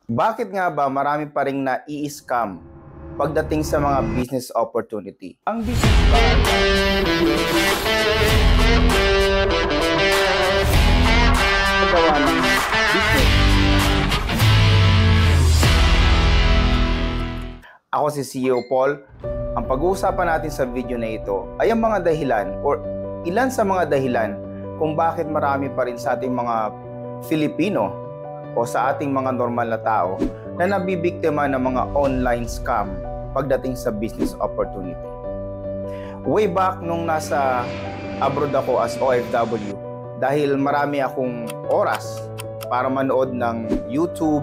Bakit nga ba marami pa ring nai-scam pagdating sa mga business opportunity? Ang business ba gawa ng business? Ako si CEO Paul. Ang pag-uusapan natin sa video na ito ay ang mga dahilan or ilan sa mga dahilan kung bakit marami pa rin sa ating mga Filipino o sa ating mga normal na tao na nabibiktima ng mga online scam pagdating sa business opportunity. Way back nung nasa abroad ako as OFW, dahil marami akong oras para manood ng YouTube,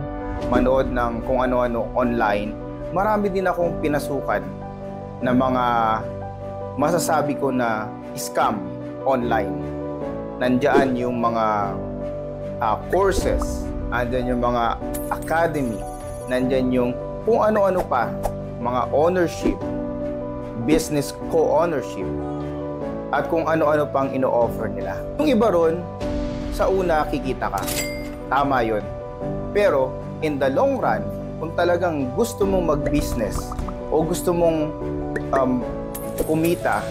manood ng kung ano-ano online, marami din akong pinasukan na mga masasabi ko na scam online. Nandiyan yung mga courses, nandiyan yung mga academy, nandiyan yung kung ano-ano pa, mga ownership, business co-ownership, at kung ano-ano pang ino-offer nila. Yung iba ron, sa una kikita ka. Tama yun. Pero in the long run, kung talagang gusto mong mag-business o gusto mong kumita,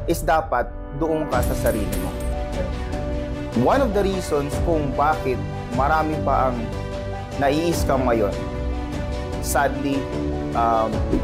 is dapat doon ka sa sarili mo. One of the reasons kung bakit marami pa ang nai-scam ngayon, sadly,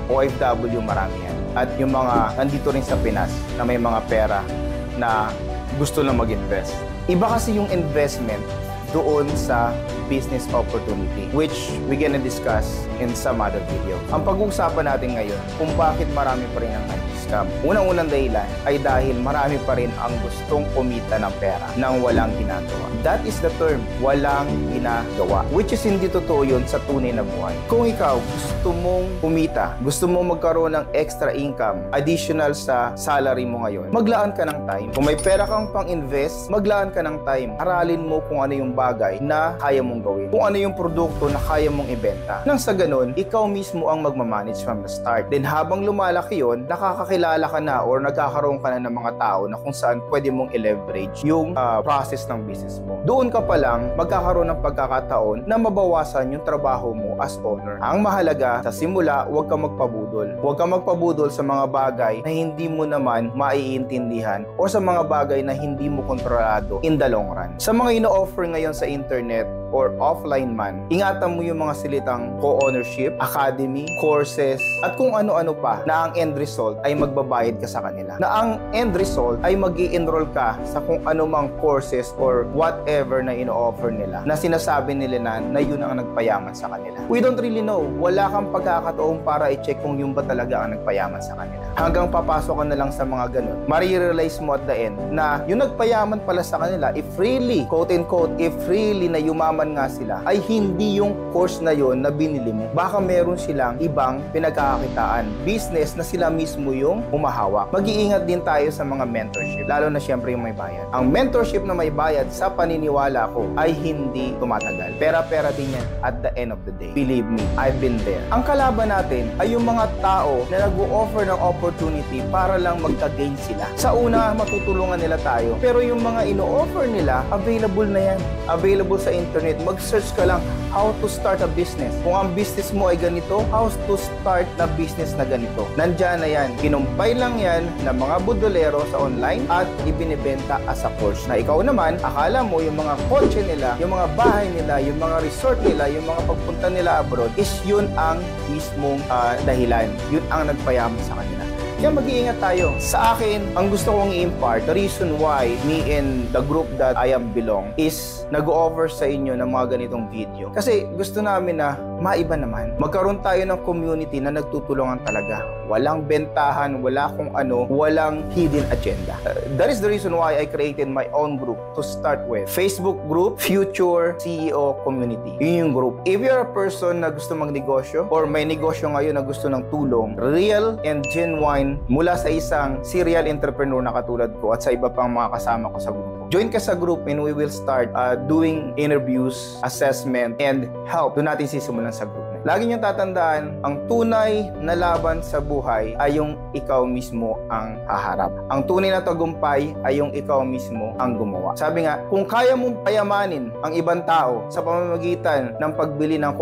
OFW marami yan. At yung mga nandito rin sa Pinas na may mga pera na gusto lang mag-invest. Iba kasi yung investment doon sa business opportunity, which we gonna discuss in some other video. Ang pag-uusapan natin ngayon kung bakit marami pa rin ang scam. Unang-unang dahilan ay dahil marami pa rin ang gustong kumita ng pera nang walang ginagawa. That is the term, walang ginagawa. Which is hindi totoo yun sa tunay na buhay. Kung ikaw gusto mong kumita, gusto mong magkaroon ng extra income, additional sa salary mo ngayon, maglaan ka ng time. Kung may pera kang pang-invest, maglaan ka ng time. Aralin mo kung ano yung bagay na kaya mong gawin. Kung ano yung produkto na kaya mong ibenta. Nang sa ganun, ikaw mismo ang magmamanage from the start. Then habang lumalaki yun, nakakakilala ka na or nagkakaroon ka na ng mga tao na kung saan pwede mong i-leverage yung process ng business mo. Doon ka pa lang magkakaroon ng pagkakataon na mabawasan yung trabaho mo as owner. Ang mahalaga, sa simula, huwag kang magpabudol. Huwag kang magpabudol sa mga bagay na hindi mo naman maiintindihan o sa mga bagay na hindi mo kontrolado in the long run. Sa mga ino-offer ngayon sa internet or offline man, ingatan mo yung mga silitang co-ownership, academy, courses, at kung ano-ano pa na ang end result ay magbabayad ka sa kanila. Na ang end result ay mag-i-enroll ka sa kung anumang courses or whatever na ino-offer nila na sinasabi nila na yun ang nagpayaman sa kanila. We don't really know. Wala kang pagkakataon para i-check kung yun ba talaga ang nagpayaman sa kanila. Hanggang papasok ka na lang sa mga ganun. Marirealize mo at the end na yung nagpayaman pala sa kanila, if really, quote-unquote, if really na yumaman nga sila, ay hindi yung course na yon na binili mo. Baka meron silang ibang pinagkakakitaan. Business na sila mismo yung humahawak. Mag-iingat din tayo sa mga mentorship, lalo na syempre yung may bayad. Ang mentorship na may bayad, sa paniniwala ko, ay hindi tumatagal. Pera-pera din yan at the end of the day. Believe me, I've been there. Ang kalaban natin ay yung mga tao na nag-o-offer ng opportunity para lang magka-gain sila. Sa una, matutulungan nila tayo. Pero yung mga ino-offer nila, available na yan. Available sa internet. Mag-search ka lang how to start a business. Kung ang business mo ay ganito, how to start na business na ganito. Nandyan na yan. Kinumpay lang yan ng mga budolero sa online at ibinibenta as a course. Na ikaw naman, akala mo yung mga kotse nila, yung mga bahay nila, yung mga resort nila, yung mga pagpunta nila abroad, is yun ang mismong dahilan. Yun ang nagpayaman sa kanila. Kaya mag-iingat tayo. Sa akin, ang gusto kong i-impart, the reason why me and the group that I am belong is nag-o-offer sa inyo ng mga ganitong video. Kasi gusto namin na maiba naman. Magkaroon tayo ng community na nagtutulungan talaga. Walang bentahan, wala kung ano, walang hidden agenda. That is the reason why I created my own group to start with. Facebook group, Future CEO Community. Yun yung group. If you're a person na gusto magnegosyo or may negosyo ngayon na gusto ng tulong, real and genuine mula sa isang serial entrepreneur na katulad ko at sa iba pang mga kasama ko sa grupo. Join ka sa group and we will start doing interviews, assessment, and help. Doon natin sisimulan lang sa group na. Lagi niyong tatandaan, ang tunay na laban sa buhay ay yung ikaw mismo ang haharap. Ang tunay na tagumpay ay yung ikaw mismo ang gumawa. Sabi nga, kung kaya mong payamanin ang ibang tao sa pamamagitan ng pagbili ng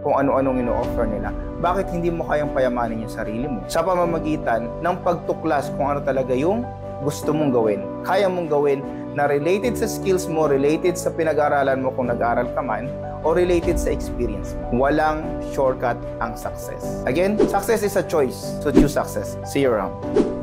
kung ano-anong ino-offer nila, bakit hindi mo kayang payamanin yung sarili mo? Sa pamamagitan ng pagtuklas kung ano talaga yung gusto mong gawin, kaya mong gawin na related sa skills mo, related sa pinag-aralan mo kung nag-aral ka man, o related sa experience mo. Walang shortcut ang success. Again, success is a choice. So choose success. See you around.